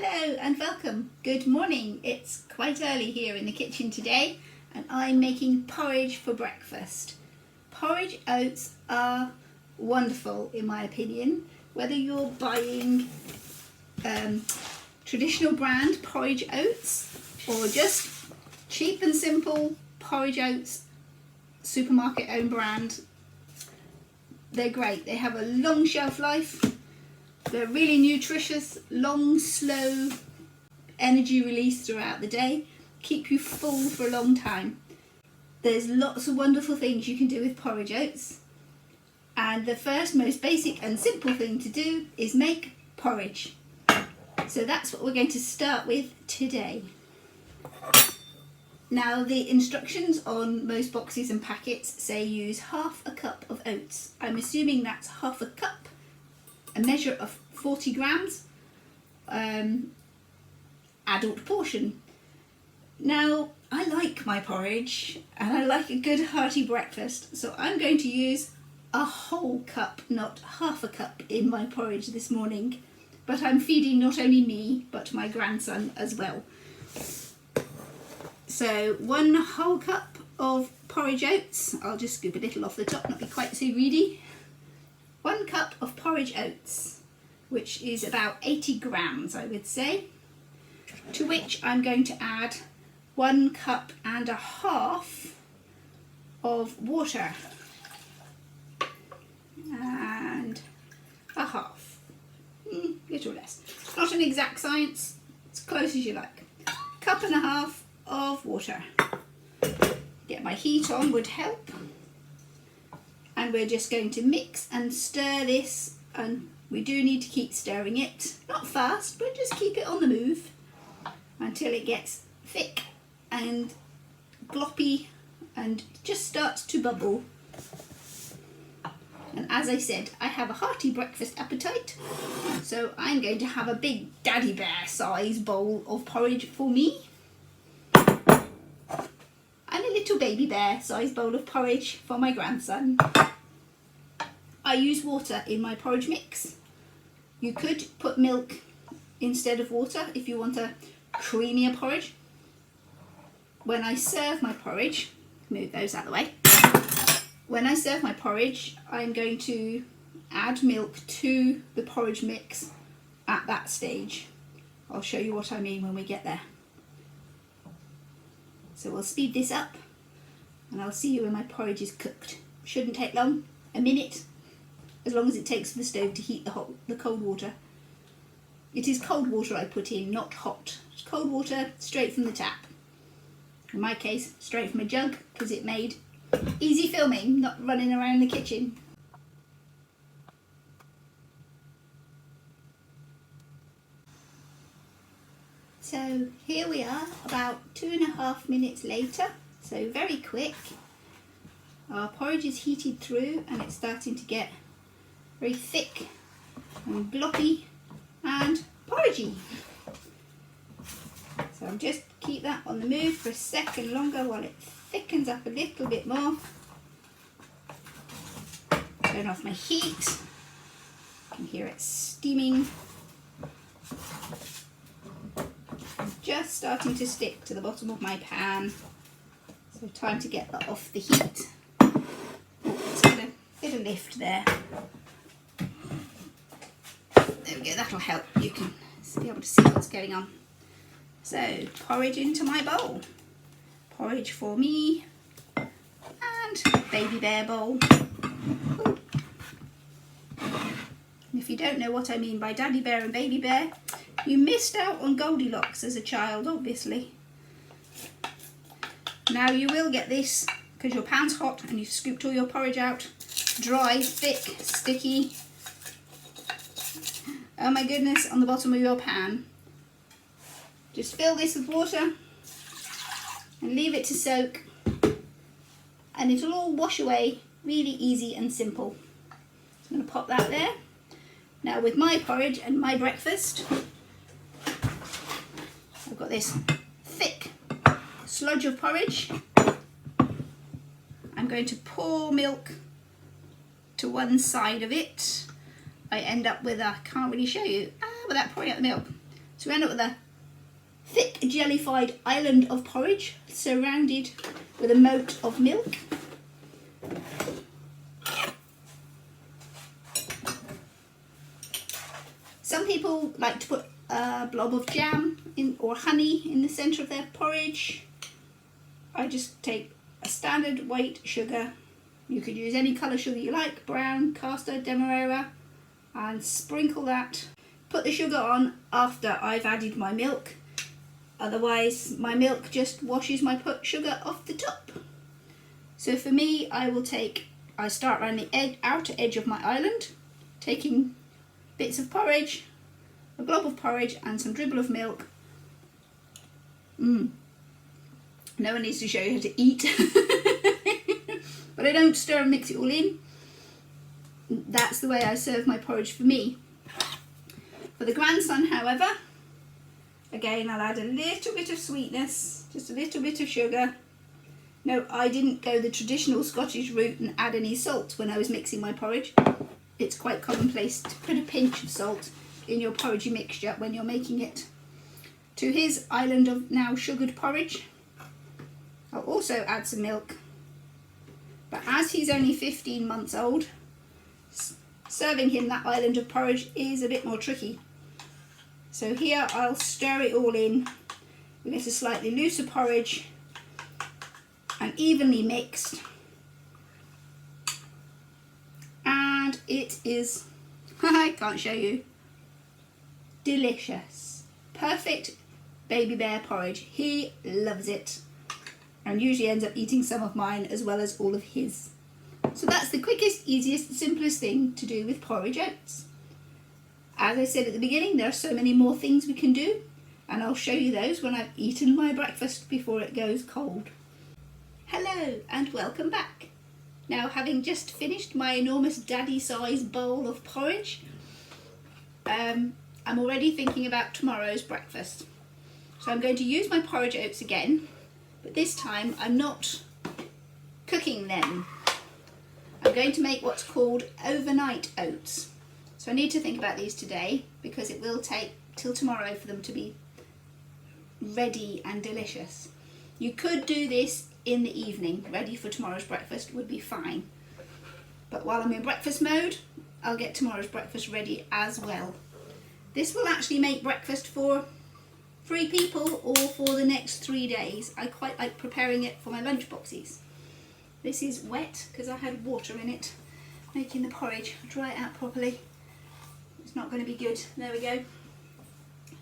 Hello and welcome. Good morning. It's quite early here in the kitchen today and I'm making porridge for breakfast. Porridge oats are wonderful in my opinion. Whether you're buying traditional brand porridge oats or just cheap and simple porridge oats, supermarket own brand, they're great. They have a long shelf life. They're really nutritious, long, slow energy release throughout the day, keep you full for a long time. There's lots of wonderful things you can do with porridge oats, and the first, most basic and simple thing to do is make porridge. So that's what we're going to start with today. Now the instructions on most boxes and packets say use half a cup of oats. I'm assuming that's half a cup, a measure of 40 grams, adult portion. Now I like my porridge and I like a good hearty breakfast, so I'm going to use a whole cup, not half a cup, in my porridge this morning. But I'm feeding not only me but my grandson as well. So 1 whole cup of porridge oats. I'll just scoop a little off the top, not be quite so greedy. 1 cup of porridge oats, which is about 80 grams I would say, to which I'm going to add 1.5 cups of water, and a half, little less. Not an exact science, as close as you like. 1.5 cups of water. Get my heat on would help. And we're just going to mix and stir this, and we do need to keep stirring it, not fast, but just keep it on the move until it gets thick and gloppy and just starts to bubble. And as I said, I have a hearty breakfast appetite, so I'm going to have a big daddy bear size bowl of porridge for me, and a little baby bear size bowl of porridge for my grandson. I use water in my porridge mix. You could put milk instead of water if you want a creamier porridge. When I serve my porridge, move those out of the way. When I serve my porridge, I'm going to add milk to the porridge mix at that stage. I'll show you what I mean when we get there. So we'll speed this up and I'll see you when my porridge is cooked. Shouldn't take long, a minute, as long as it takes for the stove to heat the cold water. It is cold water I put in, not hot. It's cold water straight from the tap. In my case, straight from a jug, because it made easy filming, not running around the kitchen. So here we are, about 2.5 minutes later, so very quick. Our porridge is heated through and it's starting to get very thick and gloppy and porridgey. So I'll just keep that on the move for a second longer while it thickens up a little bit more. Turn off my heat. You can hear it steaming. Just starting to stick to the bottom of my pan. So time to get that off the heat. Oh, let's get a bit of lift there. There we go, that'll help. You can be able to see what's going on. So, porridge into my bowl. Porridge for me. And baby bear bowl. Ooh. If you don't know what I mean by daddy bear and baby bear, you missed out on Goldilocks as a child, obviously. Now you will get this, because your pan's hot and you've scooped all your porridge out. Dry, thick, sticky. Oh my goodness, on the bottom of your pan. Just fill this with water and leave it to soak, and it'll all wash away really easy and simple. So I'm going to pop that there. Now with my porridge and my breakfast, I've got this thick sludge of porridge. I'm going to pour milk to one side of it. I end up with a, can't really show you, without pouring out the milk, So we end up with a thick jellified island of porridge surrounded with a moat of milk. Some people like to put a blob of jam in or honey in the centre of their porridge. I just take a standard white sugar. You could use any colour sugar you like, brown, caster, demerara, and sprinkle that. Put the sugar on after I've added my milk, otherwise my milk just washes my sugar off the top. So for me, I start around the outer edge of my island, taking bits of porridge, a blob of porridge and some dribble of milk. No one needs to show you how to eat. But I don't stir and mix it all in. That's the way I serve my porridge for me. For the grandson, however, again I'll add a little bit of sweetness, just a little bit of sugar. No, I didn't go the traditional Scottish route and add any salt when I was mixing my porridge. It's quite commonplace to put a pinch of salt in your porridge mixture when you're making it. To his island of now sugared porridge, I'll also add some milk. But as he's only 15 months old, serving him that island of porridge is a bit more tricky. So here I'll stir it all in. We get a slightly looser porridge and evenly mixed. And it is, I can't show you, delicious. Perfect baby bear porridge. He loves it and usually ends up eating some of mine as well as all of his. So that's the quickest, easiest, simplest thing to do with porridge oats. As I said at the beginning, there are so many more things we can do, and I'll show you those when I've eaten my breakfast before it goes cold. Hello and welcome back. Now, having just finished my enormous daddy-sized bowl of porridge, I'm already thinking about tomorrow's breakfast. So I'm going to use my porridge oats again, but this time I'm not cooking them. I'm going to make what's called overnight oats. So I need to think about these today because it will take till tomorrow for them to be ready and delicious. You could do this in the evening, ready for tomorrow's breakfast would be fine. But while I'm in breakfast mode, I'll get tomorrow's breakfast ready as well. This will actually make breakfast for 3 people or for the next 3 days. I quite like preparing it for my lunch boxes. This is wet because I had water in it making the porridge. I'll dry it out properly. It's not going to be good. There we go.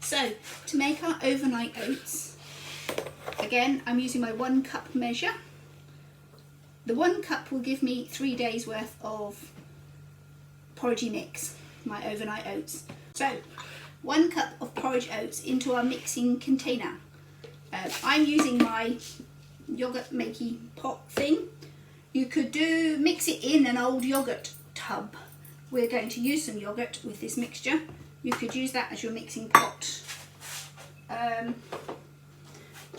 So to make our overnight oats, again I'm using my 1 cup measure. The 1 cup will give me 3 days worth of porridgey mix, my overnight oats. So 1 cup of porridge oats into our mixing container. I'm using my yogurt makey pot thing. You could mix it in an old yogurt tub. We're going to use some yogurt with this mixture. You could use that as your mixing pot.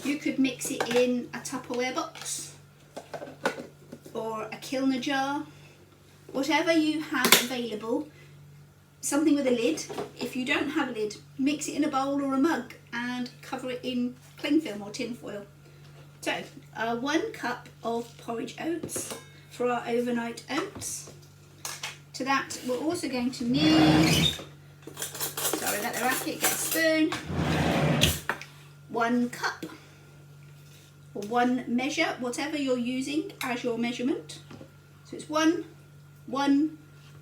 You could mix it in a Tupperware box or a Kilner jar, whatever you have available. Something with a lid. If you don't have a lid, mix it in a bowl or a mug and cover it in cling film or tin foil. So 1 cup of porridge oats for our overnight oats. To that we're also going to need, sorry about the racket, get a spoon, 1 cup or 1 measure, whatever you're using as your measurement. So it's 1,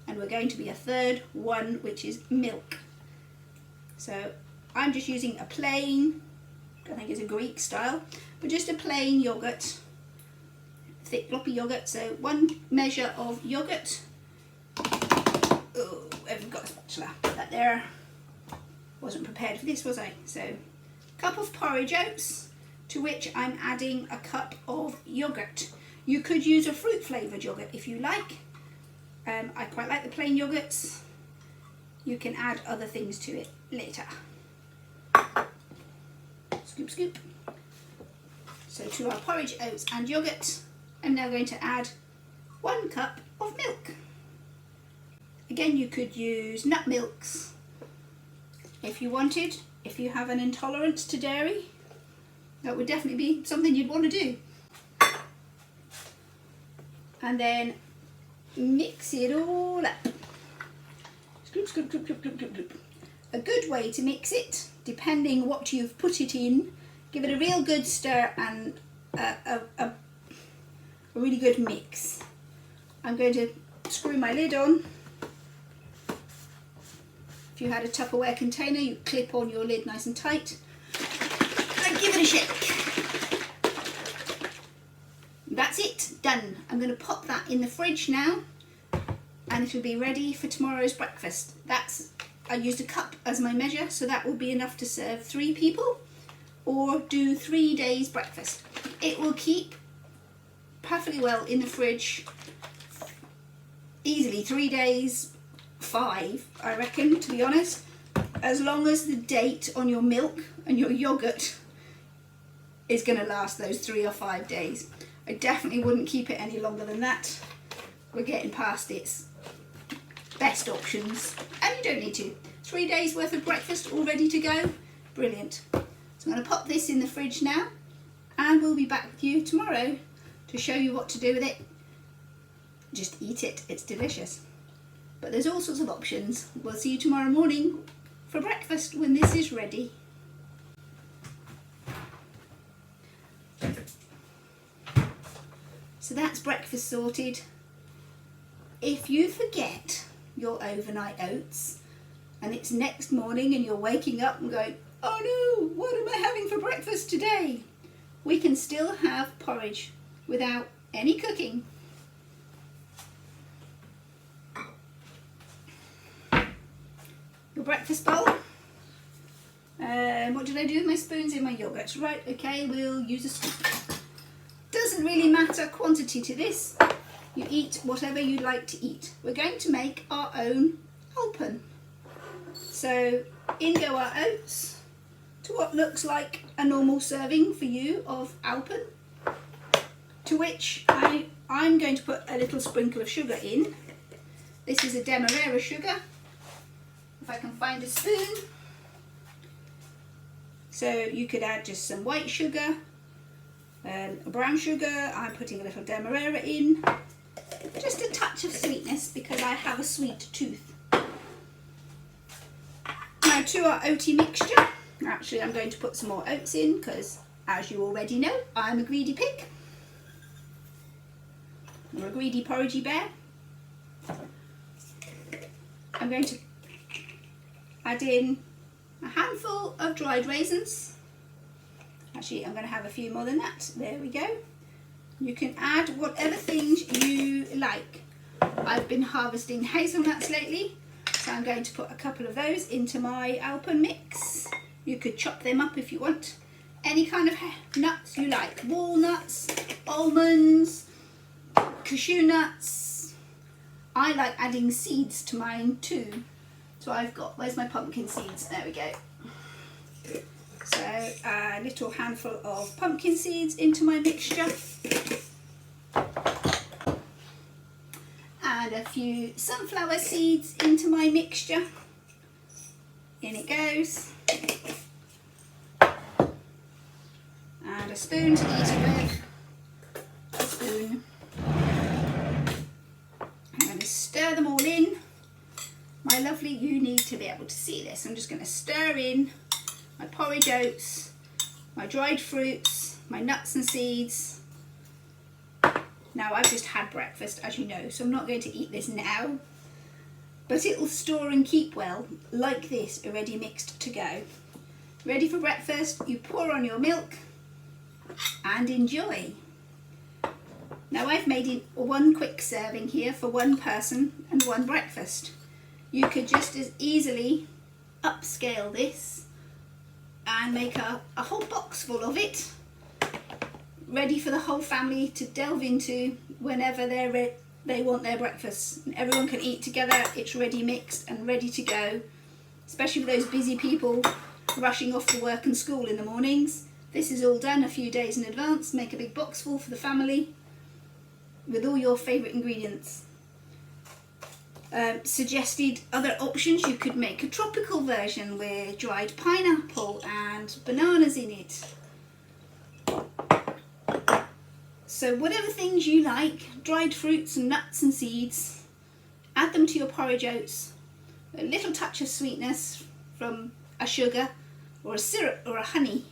and we're going to be a third 1, which is milk. So I'm just using a plain, I think it's a Greek style, but just a plain yogurt, thick floppy yogurt. So 1 measure of yogurt. Oh, I've got a spatula. Put that there. Wasn't prepared for this, was I? So cup of porridge oats, to which I'm adding a cup of yogurt. You could use a fruit flavoured yogurt if you like. I quite like the plain yogurts. You can add other things to it later. Scoop, scoop. So to our porridge oats and yogurt, I'm now going to add 1 cup of milk. Again, you could use nut milks if you wanted. if you have an intolerance to dairy, that would definitely be something you'd want to do. And then mix it all up. Scoop, scoop, scoop, scoop, scoop, scoop. A good way to mix it, depending what you've put it in, give it a real good stir and a really good mix. I'm going to screw my lid on. If you had a Tupperware container, you clip on your lid nice and tight and give it a shake. That's it, done. I'm going to pop that in the fridge now and it will be ready for tomorrow's breakfast. I used a cup as my measure, so that will be enough to serve 3 people or do 3 days breakfast. It will keep perfectly well in the fridge, easily 3 days, 5 I reckon, to be honest, as long as the date on your milk and your yogurt is going to last those 3 or 5 days. I definitely wouldn't keep it any longer than that. We're getting past its best options, and you don't need to. 3 days worth of breakfast all ready to go. Brilliant. So I'm going to pop this in the fridge now, and we'll be back with you tomorrow to show you what to do with it. Just eat it, it's delicious. But there's all sorts of options. We'll see you tomorrow morning for breakfast when this is ready. So that's breakfast sorted. If you forget your overnight oats and it's next morning and you're waking up and going, oh no, what am I having for breakfast today? We can still have porridge without any cooking. Your breakfast bowl. What did I do with my spoons in my yogurt? Right, okay, we'll use a scoop. Doesn't really matter quantity to this. You eat whatever you'd like to eat. We're going to make our own alpen. So in go our oats to what looks like a normal serving for you of alpen, to which I'm going to put a little sprinkle of sugar in. This is a demerara sugar. If I can find a spoon. So you could add just some white sugar, brown sugar. I'm putting a little demerara in. Just a touch of sweetness because I have a sweet tooth. Now to our oaty mixture. Actually, I'm going to put some more oats in because, as you already know, I'm a greedy pig. I'm a greedy porridgey bear. I'm going to add in a handful of dried raisins. Actually, I'm going to have a few more than that. There we go. You can add whatever things you like. I've been harvesting hazelnuts lately, so I'm going to put a couple of those into my alpen mix. You could chop them up if you want. Any kind of nuts you like. Walnuts, almonds, cashew nuts. I like adding seeds to mine too. So I've got, where's my pumpkin seeds? There we go. So a little handful of pumpkin seeds into my mixture. Add a few sunflower seeds into my mixture. In it goes. And a spoon to eat it with. A spoon. I'm going to stir them all in. My lovely, you need to be able to see this. I'm just going to stir in my porridge oats, my dried fruits, my nuts and seeds. Now I've just had breakfast, as you know, so I'm not going to eat this now, but it will store and keep well like this, already mixed to go. Ready for breakfast, you pour on your milk and enjoy. Now I've made it one quick serving here for one person and one breakfast. You could just as easily upscale this and make a whole box full of it, ready for the whole family to delve into whenever they want their breakfast. And everyone can eat together. It's ready mixed and ready to go, especially for those busy people rushing off to work and school in the mornings. This is all done a few days in advance. Make a big box full for the family with all your favourite ingredients. suggested other options. You could make a tropical version with dried pineapple and bananas in it. So whatever things you like, dried fruits and nuts and seeds, add them to your porridge oats. A little touch of sweetness from a sugar or a syrup or a honey.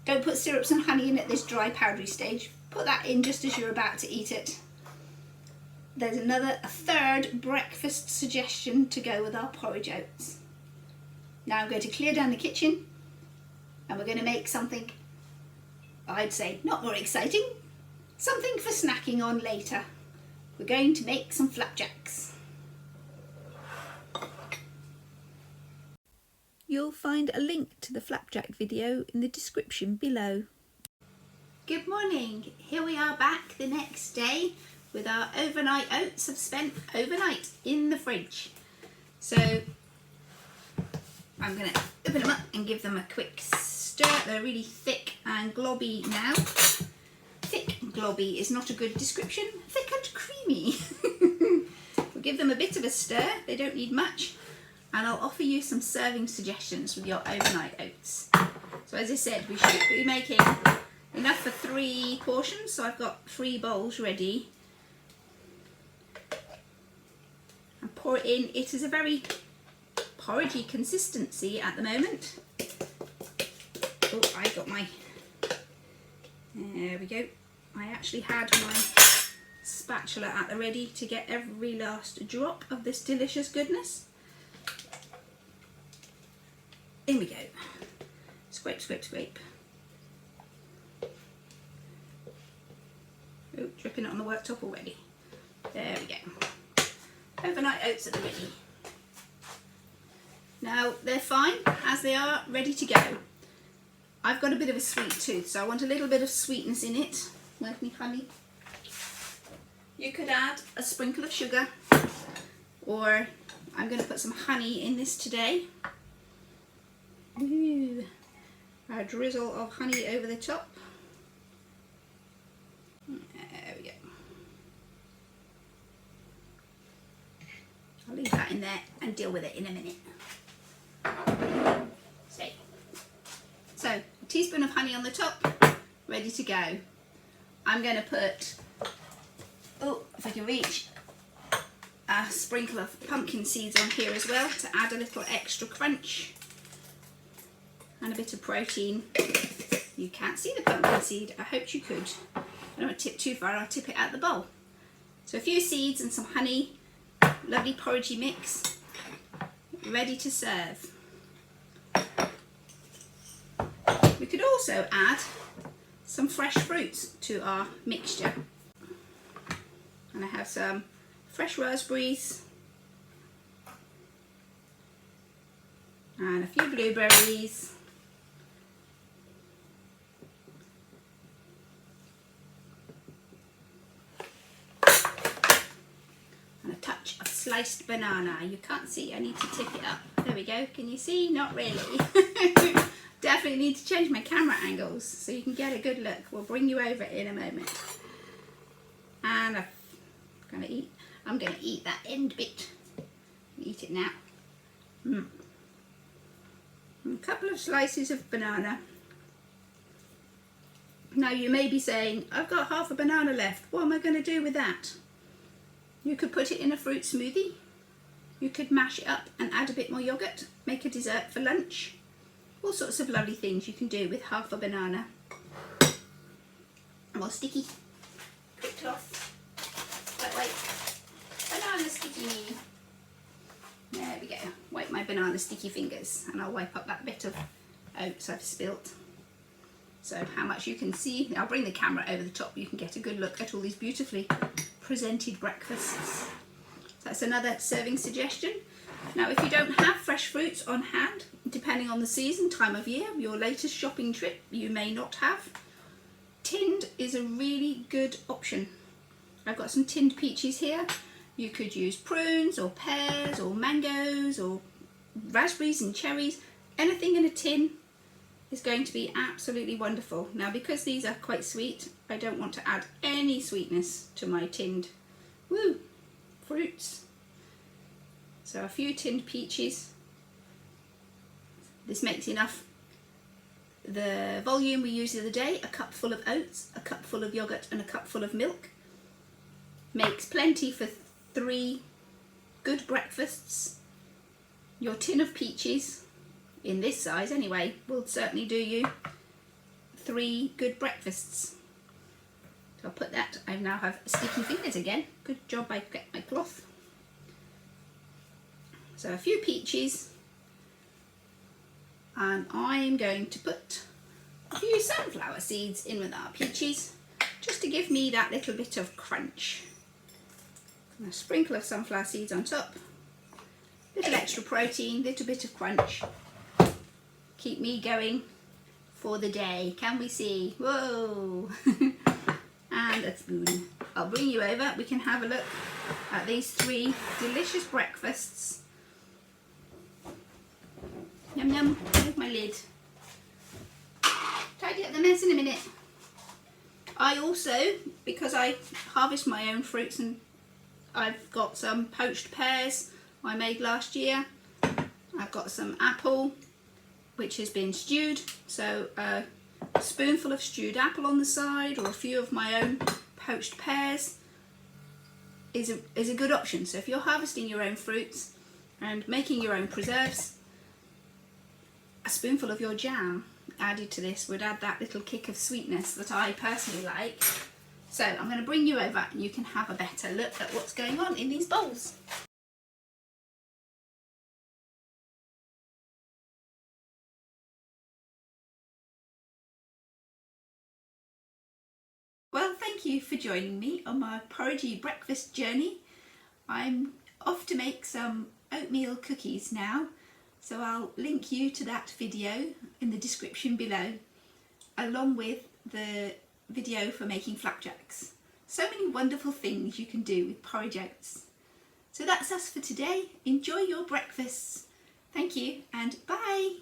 Don't put syrups and honey in at this dry powdery stage. Put that in just as you're about to eat it. There's a third breakfast suggestion to go with our porridge oats. Now I'm going to clear down the kitchen and we're going to make something, I'd say, not more exciting, something for snacking on later. We're going to make some flapjacks. You'll find a link to the flapjack video in the description below. Good morning, here we are back the next day with our overnight oats. Have spent overnight in the fridge. So I'm going to open them up and give them a quick stir. They're really thick and globby now. Thick and globby is not a good description. Thick and creamy. We'll give them a bit of a stir. They don't need much. And I'll offer you some serving suggestions with your overnight oats. So as I said, we should be making enough for 3 portions. So I've got 3 bowls ready. And pour it in. It is a very porridgey consistency at the moment. Oh, I got my, there we go. I actually had my spatula at the ready to get every last drop of this delicious goodness. In we go. Scrape, scrape, scrape. Oh, dripping it on the worktop already. There we go. Overnight oats at the ready. Now they're fine as they are, ready to go. I've got a bit of a sweet tooth, so I want a little bit of sweetness in it. Where's my honey? You could add a sprinkle of sugar, or I'm going to put some honey in this today. Ooh, a drizzle of honey over the top. There we go. I'll leave that in there and deal with it in a minute. So a teaspoon of honey on the top, ready to go. I'm going to put, oh, if I can reach, a sprinkle of pumpkin seeds on here as well to add a little extra crunch. And a bit of protein. You can't see the pumpkin seed. I hoped you could. I don't want to tip too far, I'll tip it out the bowl. So a few seeds and some honey. Lovely porridgey mix. Ready to serve. We could also add some fresh fruits to our mixture. And I have some fresh raspberries. And a few blueberries. Sliced banana. You can't see, I need to tip it up. There we go. Can you see? Not really. Definitely need to change my camera angles so you can get a good look. We'll bring you over in a moment. And I'm going to eat that end bit. Eat it now. A couple of slices of banana. Now you may be saying, I've got half a banana left. What am I going to do with that? You could put it in a fruit smoothie. You could mash it up and add a bit more yogurt. Make a dessert for lunch. All sorts of lovely things you can do with half a banana. More sticky. Quick cloth. Wait. Banana sticky. There we go. Wipe my banana sticky fingers and I'll wipe up that bit of oats I've spilt. So how much you can see. I'll bring the camera over the top. You can get a good look at all these beautifully presented breakfasts. That's another serving suggestion. Now if you don't have fresh fruits on hand, depending on the season, time of year, your latest shopping trip, you may not have, tinned is a really good option. I've got some tinned peaches here. You could use prunes or pears or mangoes or raspberries and cherries. Anything in a tin is going to be absolutely wonderful. Now because these are quite sweet, I don't want to add any sweetness to my tinned fruits. So a few tinned peaches. This makes enough. The volume we used the other day, a cup full of oats, a cup full of yogurt and a cup full of milk. Makes plenty for 3 good breakfasts. Your tin of peaches, in this size anyway, will certainly do you 3 good breakfasts. So I'll put that. I now have sticky fingers again. Good job I get my cloth. So a few peaches, and I'm going to put a few sunflower seeds in with our peaches, just to give me that little bit of crunch. And a sprinkle of sunflower seeds on top, little extra protein, little bit of crunch. Keep me going for the day. Can we see? Whoa! And a spoon. I'll bring you over. We can have a look at these 3 delicious breakfasts. Yum yum. There's my lid. Tidy up the mess in a minute. I also, because I harvest my own fruits, and I've got some poached pears I made last year. I've got some apple which has been stewed, so a spoonful of stewed apple on the side, or a few of my own poached pears is a good option. So if you're harvesting your own fruits and making your own preserves, a spoonful of your jam added to this would add that little kick of sweetness that I personally like. So I'm going to bring you over and you can have a better look at what's going on in these bowls. Well, thank you for joining me on my porridgey breakfast journey. I'm off to make some oatmeal cookies now, so I'll link you to that video in the description below, along with the video for making flapjacks. So many wonderful things you can do with porridge oats. So that's us for today. Enjoy your breakfasts. Thank you and bye.